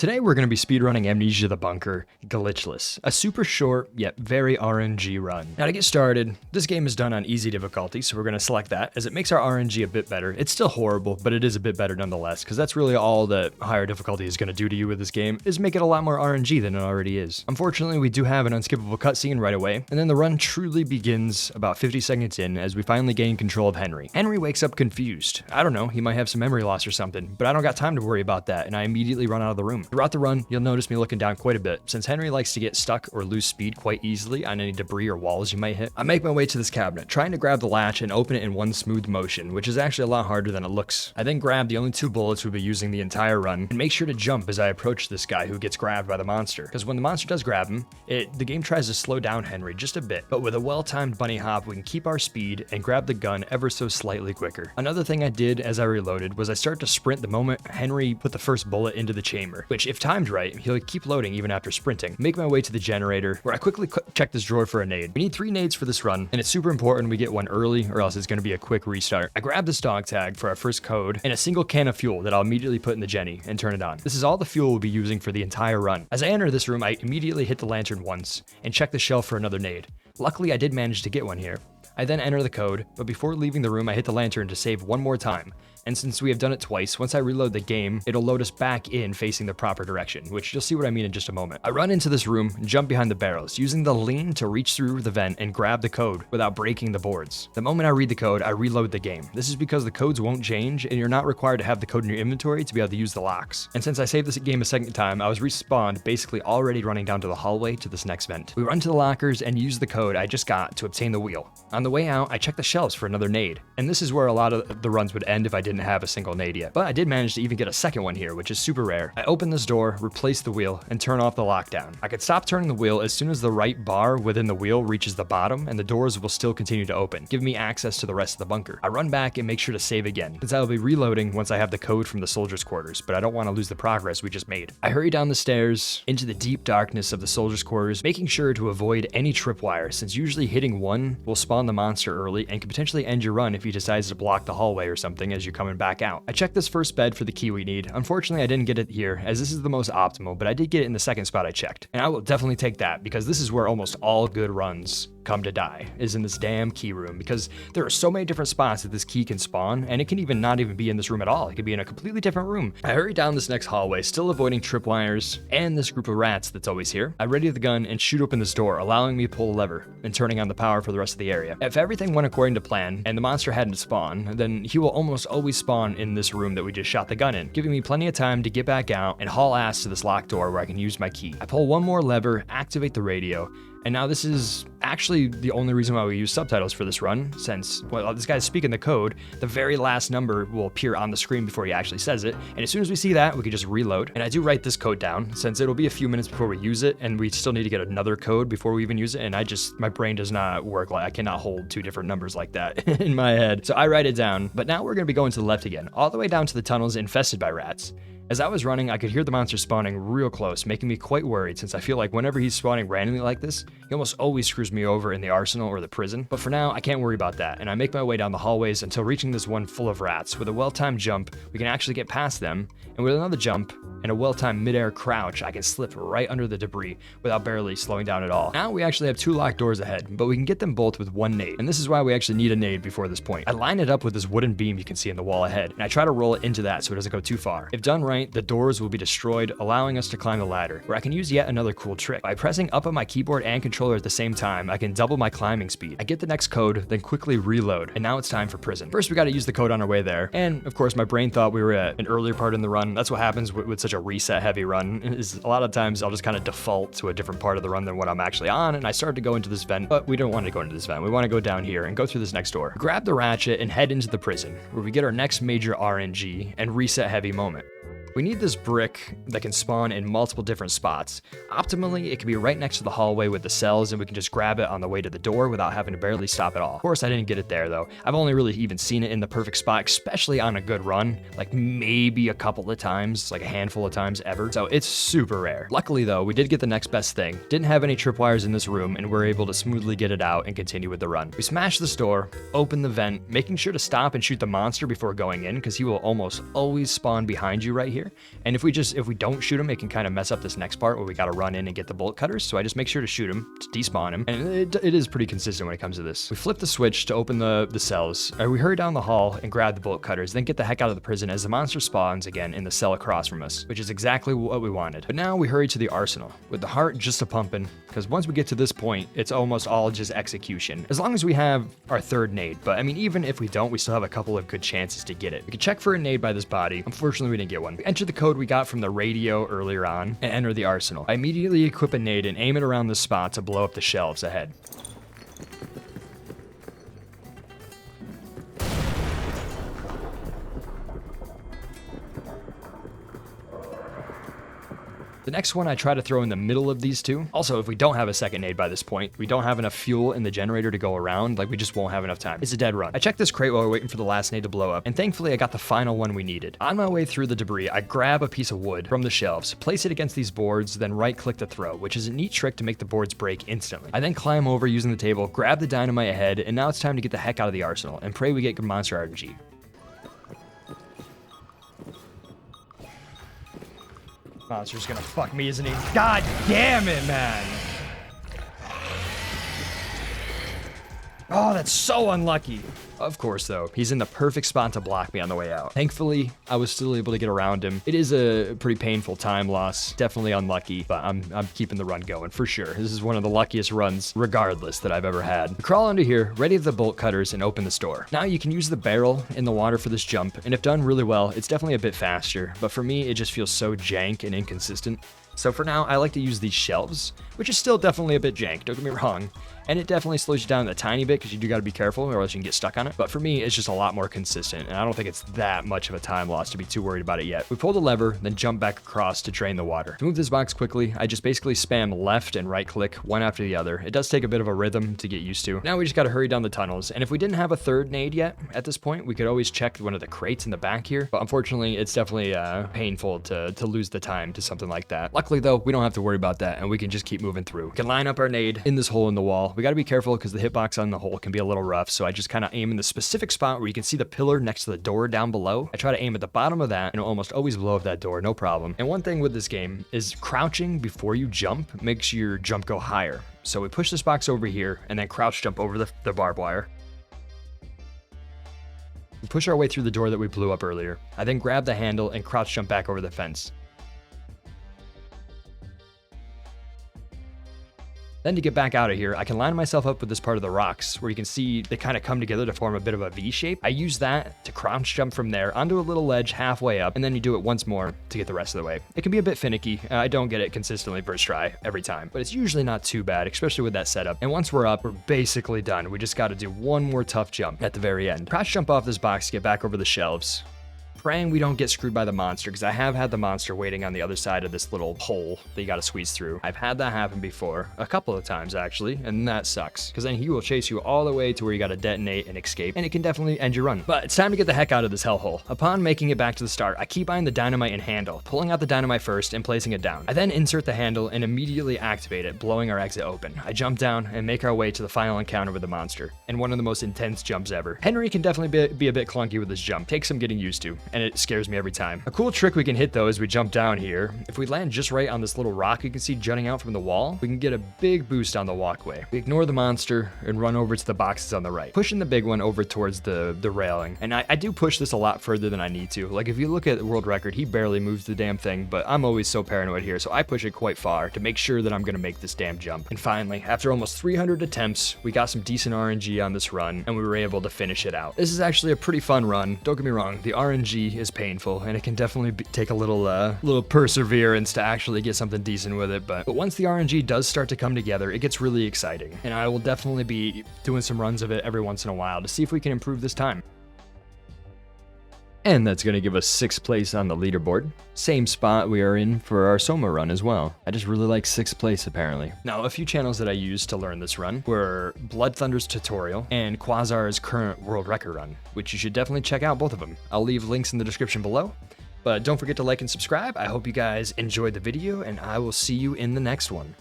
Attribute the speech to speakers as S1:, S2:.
S1: Today we're going to be speedrunning Amnesia the Bunker, Glitchless, a super short yet very RNG run. Now to get started, this game is done on easy difficulty, so we're going to select that as it makes our RNG a bit better. It's still horrible, but it is a bit better nonetheless, because that's really all that higher difficulty is going to do to you with this game, is make it a lot more RNG than it already is. Unfortunately, we do have an unskippable cutscene right away, and then the run truly begins about 50 seconds in as we finally gain control of Henry. Henry wakes up confused. I don't know, he might have some memory loss or something, but I don't got time to worry about that, and I immediately run out of the room. Throughout the run, you'll notice me looking down quite a bit, since Henry likes to get stuck or lose speed quite easily on any debris or walls you might hit. I make my way to this cabinet, trying to grab the latch and open it in one smooth motion, which is actually a lot harder than it looks. I then grab the only 2 bullets we'll be using the entire run, and make sure to jump as I approach this guy who gets grabbed by the monster, because when the monster does grab him, the game tries to slow down Henry just a bit, but with a well-timed bunny hop, we can keep our speed and grab the gun ever so slightly quicker. Another thing I did as I reloaded was I start to sprint the moment Henry put the first bullet into the chamber, which if timed right, he'll keep loading even after sprinting. Make my way to the generator, where I quickly check this drawer for a nade. We need 3 nades for this run, and it's super important we get one early or else it's going to be a quick restart. I grab this dog tag for our first code and a single can of fuel that I'll immediately put in the Jenny and turn it on. This is all the fuel we'll be using for the entire run. As I enter this room, I immediately hit the lantern once and check the shelf for another nade. Luckily, I did manage to get one here. I then enter the code, but before leaving the room, I hit the lantern to save one more time. And since we have done it twice, once I reload the game, it'll load us back in facing the proper direction, which you'll see what I mean in just a moment. I run into this room and jump behind the barrels, using the lean to reach through the vent and grab the code without breaking the boards. The moment I read the code, I reload the game. This is because the codes won't change, and you're not required to have the code in your inventory to be able to use the locks. And since I saved this game a second time, I was respawned, basically already running down to the hallway to this next vent. We run to the lockers and use the code I just got to obtain the wheel. On the way out, I check the shelves for another nade, and this is where a lot of the runs would end if I didn't have a single nade yet, but I did manage to even get a second one here, which is super rare. I open this door, replace the wheel, and turn off the lockdown. I could stop turning the wheel as soon as the right bar within the wheel reaches the bottom, and the doors will still continue to open, giving me access to the rest of the bunker. I run back and make sure to save again, since I will be reloading once I have the code from the soldiers' quarters, but I don't want to lose the progress we just made. I hurry down the stairs into the deep darkness of the soldiers' quarters, making sure to avoid any tripwire, since usually hitting one will spawn the monster early and can potentially end your run if he decides to block the hallway or something as you're coming back out. I check this first bed for the key we need. Unfortunately, I didn't get it here, as this is the most optimal, but I did get it in the second spot I checked. And I will definitely take that, because this is where almost all good runs come to die, is in this damn key room, because there are so many different spots that this key can spawn, and it can even not even be in this room at all. It could be in a completely different room. I hurry down this next hallway, still avoiding tripwires and this group of rats that's always here. I ready the gun and shoot open this door, allowing me to pull a lever and turning on the power for the rest of the area. If everything went according to plan and the monster hadn't spawned, then he will almost always spawn in this room that we just shot the gun in, giving me plenty of time to get back out and haul ass to this locked door where I can use my key. I pull one more lever, activate the radio, and now this is actually the only reason why we use subtitles for this run, since, well, this guy's speaking the code, the very last number will appear on the screen before he actually says it, and as soon as we see that, we can just reload. And I do write this code down, since it'll be a few minutes before we use it, and we still need to get another code before we even use it, and my brain does not work, like I cannot hold 2 different numbers like that in my head. So I write it down, but now we're gonna be going to the left again, all the way down to the tunnels infested by rats. As I was running, I could hear the monster spawning real close, making me quite worried, since I feel like whenever he's spawning randomly like this, he almost always screws me over in the arsenal or the prison. But for now, I can't worry about that, and I make my way down the hallways until reaching this one full of rats. With a well-timed jump, we can actually get past them, and with another jump and a well-timed mid-air crouch, I can slip right under the debris without barely slowing down at all. Now we actually have 2 locked doors ahead, but we can get them both with 1 nade, and this is why we actually need a nade before this point. I line it up with this wooden beam you can see in the wall ahead, and I try to roll it into that so it doesn't go too far. If done right, the doors will be destroyed, allowing us to climb the ladder, where I can use yet another cool trick. By pressing up on my keyboard and controller at the same time, I can double my climbing speed. I get the next code, then quickly reload, and now it's time for prison. First, we gotta use the code on our way there, and of course, my brain thought we were at an earlier part in the run. That's what happens with such a reset-heavy run, is a lot of times I'll just kind of default to a different part of the run than what I'm actually on, and I started to go into this vent, but we don't want to go into this vent. We want to go down here and go through this next door. Grab the ratchet and head into the prison, where we get our next major RNG and reset-heavy moment. We need this brick that can spawn in multiple different spots. Optimally, it can be right next to the hallway with the cells, and we can just grab it on the way to the door without having to barely stop at all. Of course, I didn't get it there though. I've only really even seen it in the perfect spot, especially on a good run, like maybe a couple of times, like a handful of times ever. So it's super rare. Luckily though, we did get the next best thing. Didn't have any tripwires in this room, and we're able to smoothly get it out and continue with the run. We smash this door, open the vent, making sure to stop and shoot the monster before going in, because he will almost always spawn behind you right here. here. And if we don't shoot him, it can kind of mess up this next part where we got to run in and get the bolt cutters. So I just make sure to shoot him to despawn him. And it is pretty consistent when it comes to this. We flip the switch to open the cells. We hurry down the hall and grab the bolt cutters, then get the heck out of the prison as the monster spawns again in the cell across from us, which is exactly what we wanted. But now we hurry to the arsenal with the heart just a pumping, because once we get to this point, it's almost all just execution. As long as we have our third nade, but I mean, even if we don't, we still have a couple of good chances to get it. We can check for a nade by this body. Unfortunately, we didn't get one. We enter the code we got from the radio earlier on and enter the arsenal. I immediately equip a nade and aim it around the spot to blow up the shelves ahead. The next one I try to throw in the middle of these two. Also, if we don't have a second nade by this point, we don't have enough fuel in the generator to go around, like we just won't have enough time. It's a dead run. I checked this crate while we're waiting for the last nade to blow up, and thankfully I got the final one we needed. On my way through the debris, I grab a piece of wood from the shelves, place it against these boards, then right click to throw, which is a neat trick to make the boards break instantly. I then climb over using the table, grab the dynamite ahead, and now it's time to get the heck out of the arsenal, and pray we get good monster RNG. Monster's gonna fuck me, isn't he? God damn it, man! Oh, that's so unlucky. Of course, though, he's in the perfect spot to block me on the way out. Thankfully, I was still able to get around him. It is a pretty painful time loss. Definitely unlucky, but I'm keeping the run going for sure. This is one of the luckiest runs, regardless, that I've ever had. We crawl under here, ready the bolt cutters, and open the store. Now you can use the barrel in the water for this jump, and if done really well, it's definitely a bit faster, but for me, it just feels so jank and inconsistent. So for now, I like to use these shelves, which is still definitely a bit jank, don't get me wrong. And it definitely slows you down a tiny bit because you do got to be careful or else you can get stuck on it. But for me, it's just a lot more consistent, and I don't think it's that much of a time loss to be too worried about it yet. We pull the lever, then jump back across to drain the water. To move this box quickly, I just basically spam left and right click, one after the other. It does take a bit of a rhythm to get used to. Now we just got to hurry down the tunnels, and if we didn't have a third nade yet at this point, we could always check one of the crates in the back here. But unfortunately, it's definitely painful to lose the time to something like that. Luckily though, we don't have to worry about that, and we can just keep moving through. We can line up our nade in this hole in the wall. We got to be careful because the hitbox on the hole can be a little rough, so I just kind of aim in the specific spot where you can see the pillar next to the door down below. I try to aim at the bottom of that, and it'll almost always blow up that door, no problem. And one thing with this game is crouching before you jump makes your jump go higher. So we push this box over here, and then crouch jump over the barbed wire. We push our way through the door that we blew up earlier. I then grab the handle and crouch jump back over the fence. Then to get back out of here, I can line myself up with this part of the rocks where you can see they kind of come together to form a bit of a V shape. I use that to crouch jump from there onto a little ledge halfway up, and then you do it once more to get the rest of the way. It can be a bit finicky. I don't get it consistently first try every time, but it's usually not too bad, especially with that setup. And once we're up, we're basically done. We just got to do one more tough jump at the very end. Crouch jump off this box to get back over the shelves, praying we don't get screwed by the monster, because I have had the monster waiting on the other side of this little hole that you gotta squeeze through. I've had that happen before, a couple of times actually, and that sucks, because then he will chase you all the way to where you gotta detonate and escape, and it can definitely end your run. But it's time to get the heck out of this hellhole. Upon making it back to the start, I keep eyeing the dynamite and handle, pulling out the dynamite first and placing it down. I then insert the handle and immediately activate it, blowing our exit open. I jump down and make our way to the final encounter with the monster, and one of the most intense jumps ever. Henry can definitely be a bit clunky with this jump, takes some getting used to, and it scares me every time. A cool trick we can hit though is we jump down here. If we land just right on this little rock you can see jutting out from the wall, we can get a big boost on the walkway. We ignore the monster and run over to the boxes on the right, pushing the big one over towards the railing. And I do push this a lot further than I need to. Like if you look at the world record, he barely moves the damn thing, but I'm always so paranoid here, so I push it quite far to make sure that I'm gonna make this damn jump. And finally, after almost 300 attempts, we got some decent RNG on this run, and we were able to finish it out. This is actually a pretty fun run. Don't get me wrong, the RNG is painful, and it can definitely take a little perseverance to actually get something decent with it, but once the RNG does start to come together, it gets really exciting, and I will definitely be doing some runs of it every once in a while to see if we can improve this time. And that's going to give us 6th place on the leaderboard. Same spot we are in for our Soma run as well. I just really like 6th place apparently. Now, a few channels that I used to learn this run were Blood Thunder's tutorial and Quasar's current world record run, which you should definitely check out both of them. I'll leave links in the description below. But don't forget to like and subscribe. I hope you guys enjoyed the video, and I will see you in the next one.